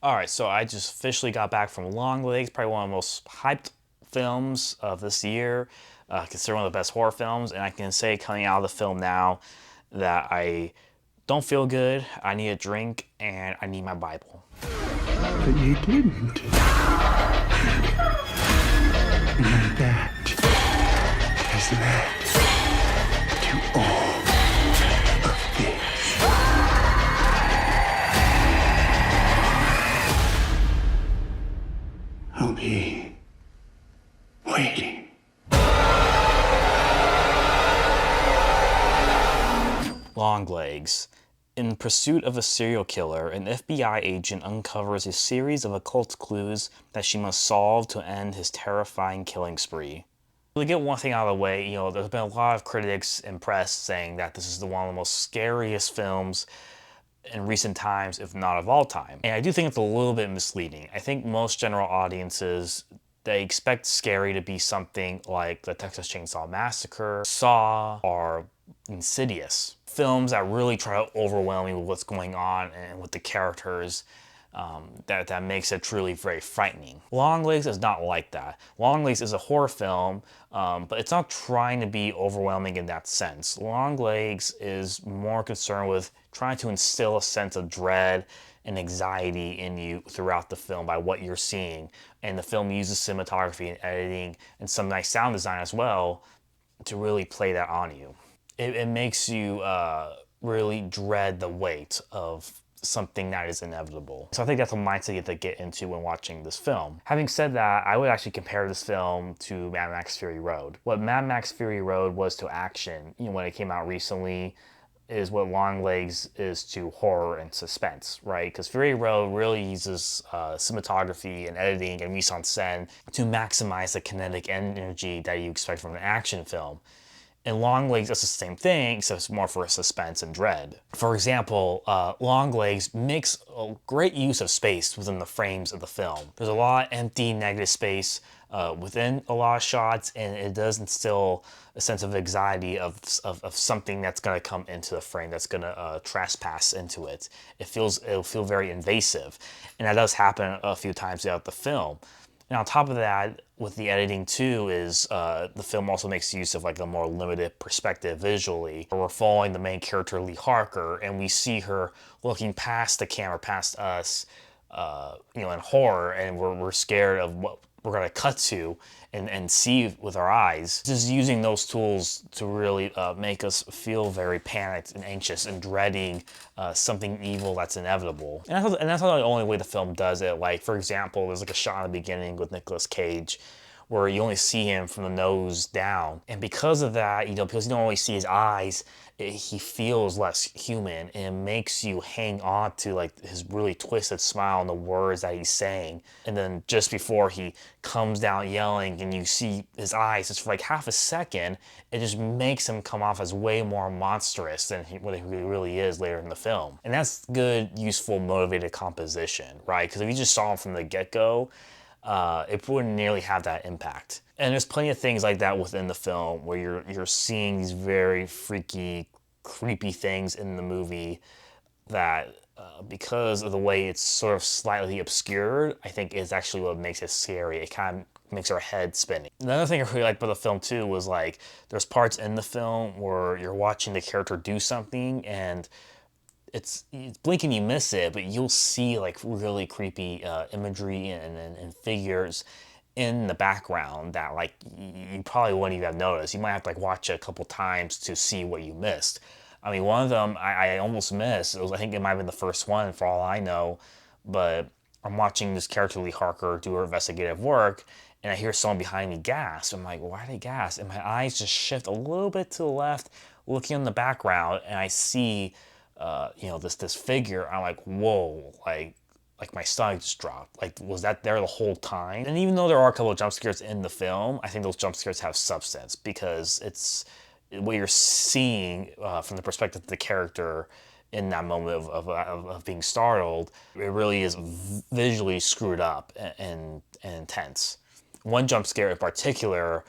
Alright, so I just officially got back from Longlegs, probably one of the most hyped films of this year, considered one of the best horror films, and I can say coming out of the film now that I don't feel good, I need a drink, and I need my Bible. But you didn't. And that has led to all of this. I'll be waiting. Longlegs. In pursuit of a serial killer, an FBI agent uncovers a series of occult clues that she must solve to end his terrifying killing spree. To get one thing out of the way, there's been a lot of critics and press saying that this is one of the most scariest films in recent times, if not of all time. And I do think it's a little bit misleading. I think most general audiences, they expect scary to be something like the Texas Chainsaw Massacre, Saw, or Insidious. Films that really try to overwhelm you with what's going on and with the characters, that makes it truly very frightening. Longlegs is not like that. Longlegs is a horror film, but it's not trying to be overwhelming in that sense. Longlegs is more concerned with trying to instill a sense of dread and anxiety in you throughout the film by what you're seeing. And the film uses cinematography and editing and some nice sound design as well to really play that on you. It makes you really dread the weight of something that is inevitable. So I think that's a mindset you have to get into when watching this film. Having said that, I would actually compare this film to Mad Max Fury Road. What Mad Max Fury Road was to action, when it came out recently, is what Longlegs is to horror and suspense, right? Because Fury Road really uses cinematography and editing and mise-en-scène to maximize the kinetic energy that you expect from an action film. And Longlegs does the same thing, except it's more for suspense and dread. For example, Longlegs makes a great use of space within the frames of the film. There's a lot of empty, negative space within a lot of shots, and it does instill a sense of anxiety of something that's going to come into the frame, that's going to trespass into it. It'll feel very invasive, and that does happen a few times throughout the film. And on top of that, with the editing too, is the film also makes use of like a more limited perspective visually. We're following the main character, Lee Harker, and we see her looking past the camera, past us, in horror, and we're scared of what we're gonna cut to and see with our eyes. Just using those tools to really make us feel very panicked and anxious and dreading something evil that's inevitable. And that's not the only way the film does it. Like, for example, there's like a shot in the beginning with Nicolas Cage where you only see him from the nose down. And because of that, because you don't always see his eyes, he feels less human, and it makes you hang on to like his really twisted smile and the words that he's saying. And then just before he comes down yelling and you see his eyes, just for like half a second, it just makes him come off as way more monstrous than what he really is later in the film. And that's good, useful, motivated composition, right? Because if you just saw him from the get-go, it wouldn't nearly have that impact. And there's plenty of things like that within the film where you're seeing these very freaky, creepy things in the movie that, because of the way it's sort of slightly obscured, I think is actually what makes it scary. It kind of makes our head spinning. Another thing I really liked about the film too was like there's parts in the film where you're watching the character do something and it's blink and you miss it, but you'll see like really creepy imagery and figures in the background that like you probably wouldn't even have noticed. You might have to like watch it a couple times to see what you missed. I mean, one of them I almost missed. I think it might have been the first one for all I know, but I'm watching this character Lee Harker do her investigative work, and I hear someone behind me gasp. I'm like, why did they gasp? And my eyes just shift a little bit to the left, looking in the background, and I see this figure. I'm like, whoa, like my stomach just dropped. Like, was that there the whole time? And even though there are a couple of jump scares in the film, I think those jump scares have substance because it's what you're seeing from the perspective of the character in that moment of being startled. It really is visually screwed up and intense. One jump scare in particular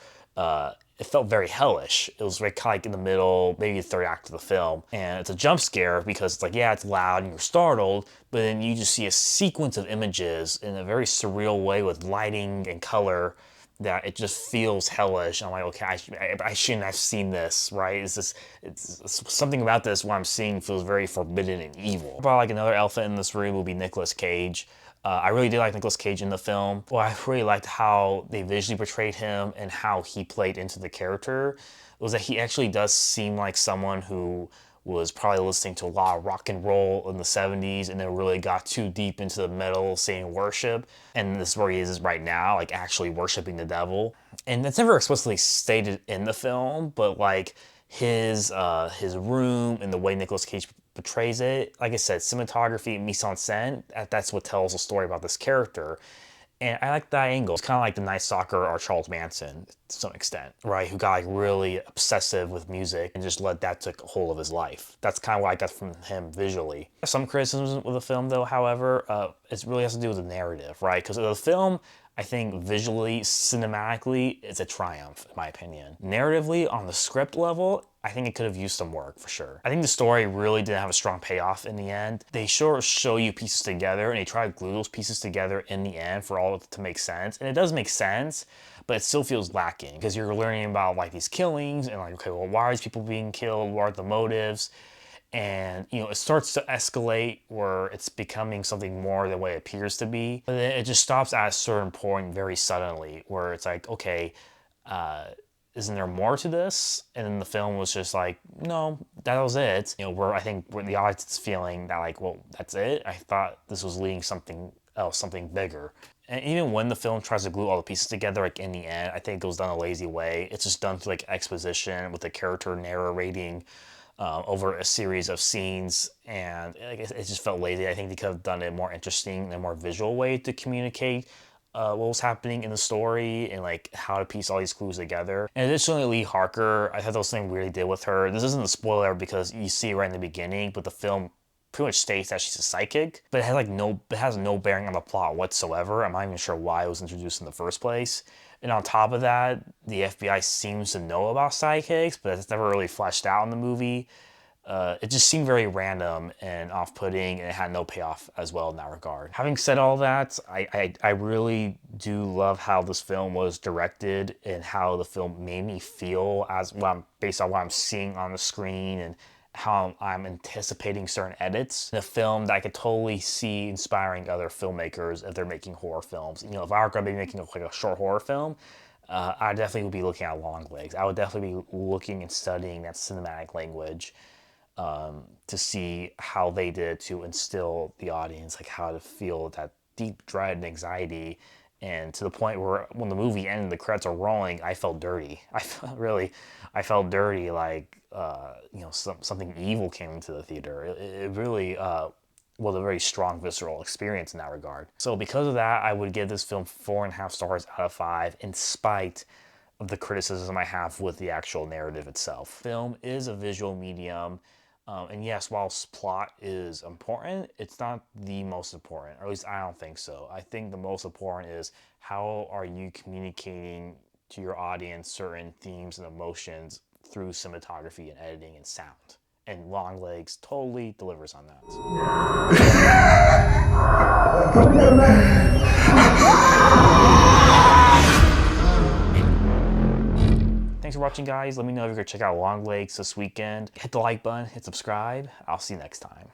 it felt very hellish. It was very kind of like in the middle, maybe the third act of the film. And it's a jump scare because it's like, yeah, it's loud and you're startled, but then you just see a sequence of images in a very surreal way with lighting and color that it just feels hellish. I'm like, okay, I shouldn't have seen this, right? It's something about this, what I'm seeing feels very forbidden and evil. Probably like another elephant in this room would be Nicolas Cage. I really did like Nicolas Cage in the film. Well, I really liked how they visually portrayed him and how he played into the character. It was that he actually does seem like someone who was probably listening to a lot of rock and roll in the 70s and then really got too deep into the metal saying worship. And this is where he is right now, like actually worshiping the devil. And that's never explicitly stated in the film, but like his room and the way Nicolas Cage portrays it, like I said, cinematography, mise en scène, that's what tells a story about this character. And I like that angle. It's kind of like the Night Stalker or Charles Manson to some extent, right? Who got like really obsessive with music and just let that take hold of his life. That's kind of what I got from him visually. Some criticisms with the film though, however, it really has to do with the narrative, right? Because the film, I think visually, cinematically, it's a triumph in my opinion. Narratively, on the script level, I think it could have used some work for sure. I think the story really didn't have a strong payoff in the end. They sure show you pieces together and they try to glue those pieces together in the end for all of it to make sense. And it does make sense, but it still feels lacking because you're learning about like these killings and like, okay, well, why are these people being killed? What are the motives? And it starts to escalate where it's becoming something more than what it appears to be. But then it just stops at a certain point very suddenly where it's like, okay, isn't there more to this? And then the film was just like, no, that was it. Where I think where the audience is feeling that like, well, that's it. I thought this was leading something else, something bigger. And even when the film tries to glue all the pieces together, like in the end, I think it goes done a lazy way. It's just done through like exposition with the character narrating over a series of scenes, and it just felt lazy. I think they could have done it more interesting and a more visual way to communicate what was happening in the story and like how to piece all these clues together. And additionally, Lee Harker, I thought there was something weird they did with her. This isn't a spoiler because you see right in the beginning, but the film pretty much states that she's a psychic, but it has no bearing on the plot whatsoever. I'm not even sure why it was introduced in the first place. And on top of that, the FBI seems to know about psychics, but it's never really fleshed out in the movie. It just seemed very random and off-putting, and it had no payoff as well in that regard. Having said all that, I really do love how this film was directed and how the film made me feel based on what I'm seeing on the screen and how I'm anticipating certain edits in a film that I could totally see inspiring other filmmakers if they're making horror films. If I were going to be making like a short horror film, I definitely would be looking at Longlegs. I would definitely be looking and studying that cinematic language to see how they did to instill the audience, like how to feel that deep dread and anxiety. And to the point where when the movie ended, the credits are rolling, I felt dirty. I felt dirty, like something evil came into the theater. It really was a very strong visceral experience in that regard. So because of that, I would give this film 4.5 stars out of 5, in spite of the criticism I have with the actual narrative itself. Film is a visual medium. And yes, whilst plot is important, it's not the most important, or at least I don't think so. I think the most important is how are you communicating to your audience certain themes and emotions through cinematography and editing and sound. And Longlegs totally delivers on that. Thanks for watching, guys. Let me know if you're going to check out Longlegs this weekend. Hit the like button, hit subscribe. I'll see you next time.